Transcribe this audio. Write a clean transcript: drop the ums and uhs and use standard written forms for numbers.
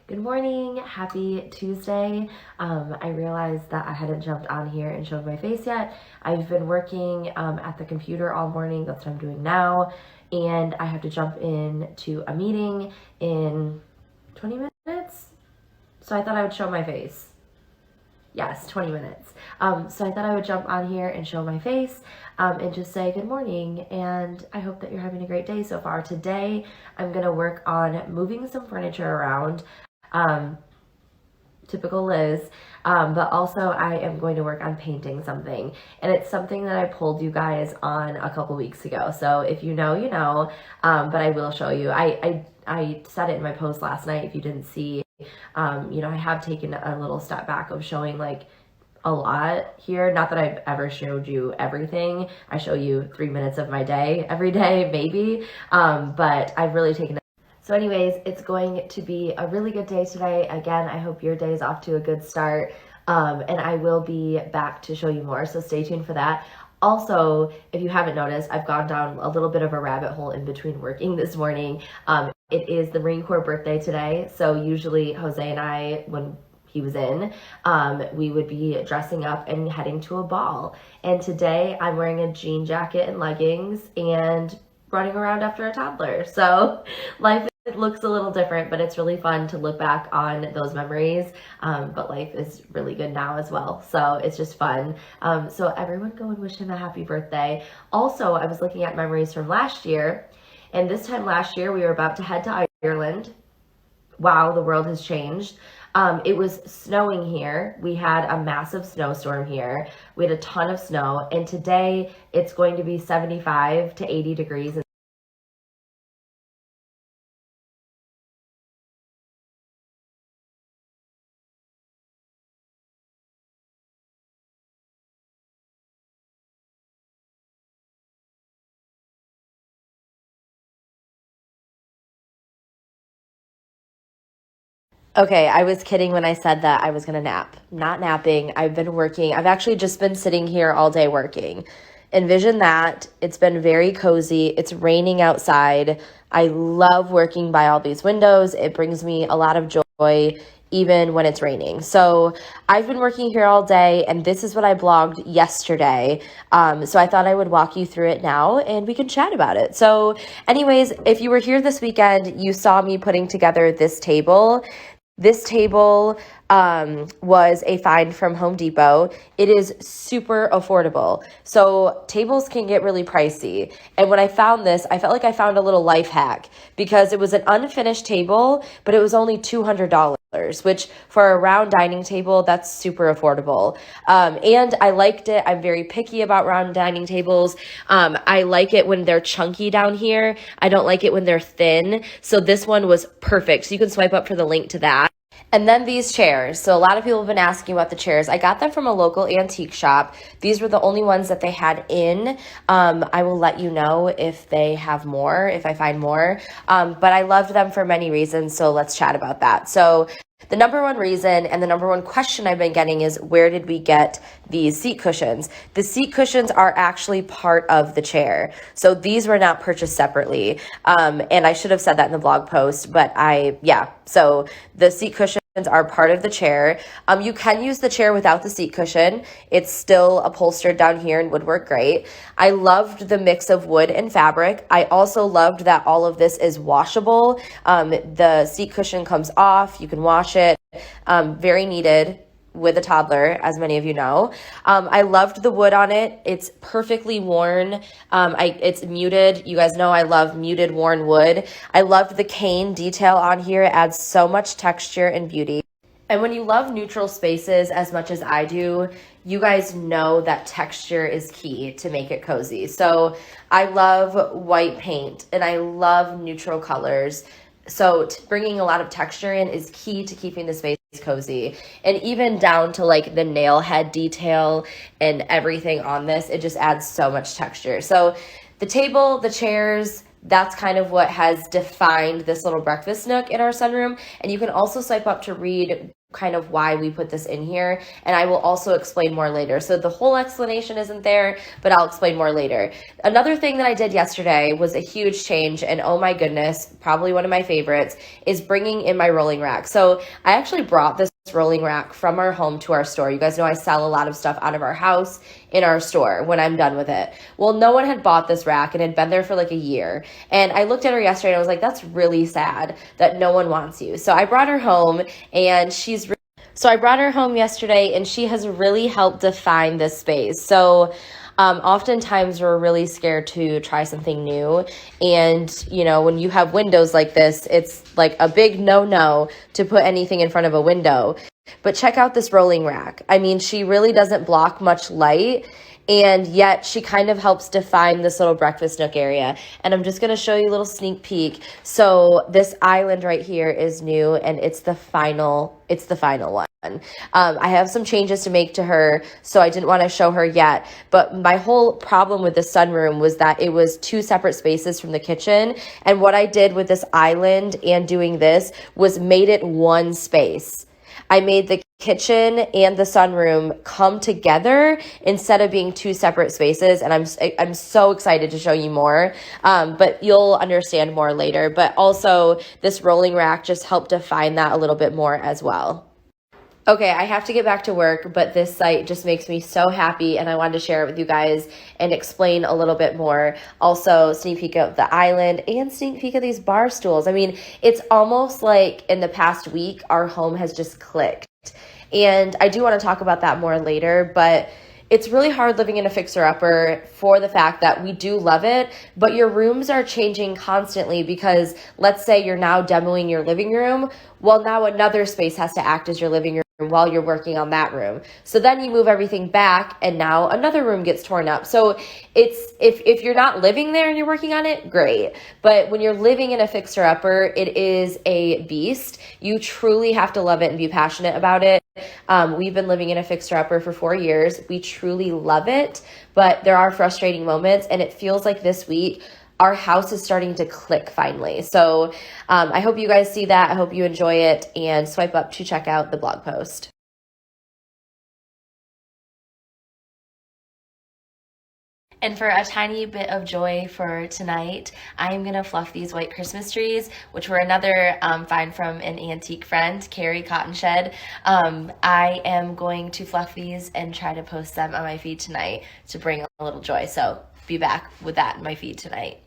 Good morning, happy Tuesday. I realized that I hadn't jumped on here and showed my face yet. I've been working at the computer all morning, that's what I'm doing now, and I have to jump into a meeting in 20 minutes. So I thought I would show my face. Yes, 20 minutes. So I thought I would jump on here and show my face and just say good morning, and I hope that you're having a great day so far. Today, I'm gonna work on moving some furniture around. Typical Liz, but also I am going to work on painting something, and it's something that I pulled you guys on a couple weeks ago, so if you know, you know, but I will show you. I said it in my post last night, if you didn't see, I have taken a little step back of showing like a lot here. Not that I've ever showed you everything. I show you 3 minutes of my day every day, maybe, but I've really taken. So anyways, it's going to be a really good day today. Again, I hope your day is off to a good start, and I will be back to show you more, so stay tuned for that. Also, if you haven't noticed, I've gone down a little bit of a rabbit hole in between working this morning. It is the Marine Corps birthday today, so usually Jose and I, when he was in, we would be dressing up and heading to a ball. And today I'm wearing a jean jacket and leggings and running around after a toddler. So life looks a little different, but it's really fun to look back on those memories. But life is really good now as well. So it's just fun. So everyone go and wish him a happy birthday. Also, I was looking at memories from last year, and this time last year we were about to head to Ireland. Wow, the world has changed. It was snowing here. We had a massive snowstorm here. We had a ton of snow, and today it's going to be 75 to 80 degrees. Okay, I was kidding when I said that I was gonna nap. Not napping. I've been working. I've actually just been sitting here all day working. Envision that. It's been very cozy. It's raining outside. I love working by all these windows. It brings me a lot of joy even when it's raining. So I've been working here all day, and this is what I blogged yesterday. So I thought I would walk you through it now and we can chat about it. So anyways, if you were here this weekend, you saw me putting together this table. This table was a find from Home Depot. It is super affordable. So tables can get really pricey. And when I found this, I felt like I found a little life hack because it was an unfinished table, but it was only $200. Which for a round dining table, that's super affordable. And I liked it. I'm very picky about round dining tables. I like it when they're chunky down here. I don't like it when they're thin. So this one was perfect. So you can swipe up for the link to that. And then these chairs. So a lot of people have been asking about the chairs. I got them from a local antique shop. These were the only ones that they had in. I will let you know if they have more, if I find more. But I loved them for many reasons. So let's chat about that. So the number one reason and the number one question I've been getting is, where did we get these seat cushions? The seat cushions are actually part of the chair. So these were not purchased separately. And I should have said that in the blog post, but so the seat cushions are part of the chair. You can use the chair without the seat cushion. It's still upholstered down here and would work great. I loved the mix of wood and fabric. I also loved that all of this is washable. The seat cushion comes off. You can wash it. Very needed with a toddler, as many of you know. I loved the wood on it. It's perfectly worn. It's muted. You guys know I love muted worn wood. I loved the cane detail on here. It adds so much texture and beauty. And when you love neutral spaces as much as I do, you guys know that texture is key to make it cozy. So I love white paint and I love neutral colors. So bringing a lot of texture in is key to keeping the space cozy. And even down to like the nail head detail and everything on this, it just adds so much texture. So the table, the chairs, that's kind of what has defined this little breakfast nook in our sunroom. And you can also swipe up to read kind of why we put this in here, and I will also explain more later. So the whole explanation isn't there, but I'll explain more later. Another thing that I did yesterday was a huge change, and oh my goodness, probably one of my favorites, is bringing in my rolling rack. So I actually brought this rolling rack from our home to our store. You guys know I sell a lot of stuff out of our house in our store when I'm done with it. Well, no one had bought this rack and had been there for like a year. And I looked at her yesterday and I was like, that's really sad that no one wants you. So I brought her home and I brought her home yesterday and she has really helped define this space. So oftentimes we're really scared to try something new. And, you know, when you have windows like this, it's like a big no-no to put anything in front of a window. But check out this rolling rack. I mean, she really doesn't block much light, and yet she kind of helps define this little breakfast nook area. And I'm just going to show you a little sneak peek. So this island right here is new, and it's the final one. I have some changes to make to her, so I didn't want to show her yet. But my whole problem with the sunroom was that it was two separate spaces from the kitchen. And what I did with this island and doing this was made it one space. I made the kitchen and the sunroom come together instead of being two separate spaces, and I'm so excited to show you more, but you'll understand more later. But also, this rolling rack just helped define that a little bit more as well. Okay, I have to get back to work, but this site just makes me so happy, and I wanted to share it with you guys and explain a little bit more. Also, sneak peek of the island and sneak peek of these bar stools. I mean, it's almost like in the past week, our home has just clicked. And I do want to talk about that more later, but it's really hard living in a fixer-upper for the fact that we do love it, but your rooms are changing constantly because let's say you're now demoing your living room. Well, now another space has to act as your living room while you're working on that room. So then you move everything back and now another room gets torn up. So it's if you're not living there and you're working on it, great. But when you're living in a fixer-upper, it is a beast. You truly have to love it and be passionate about it. We've been living in a fixer-upper for 4 years. We truly love it, but there are frustrating moments, and it feels like this week our house is starting to click finally. So I hope you guys see that. I hope you enjoy it, and swipe up to check out the blog post. And for a tiny bit of joy for tonight, I am going to fluff these white Christmas trees, which were another find from an antique friend, Carrie Cotton Shed. I am going to fluff these and try to post them on my feed tonight to bring a little joy. So be back with that in my feed tonight.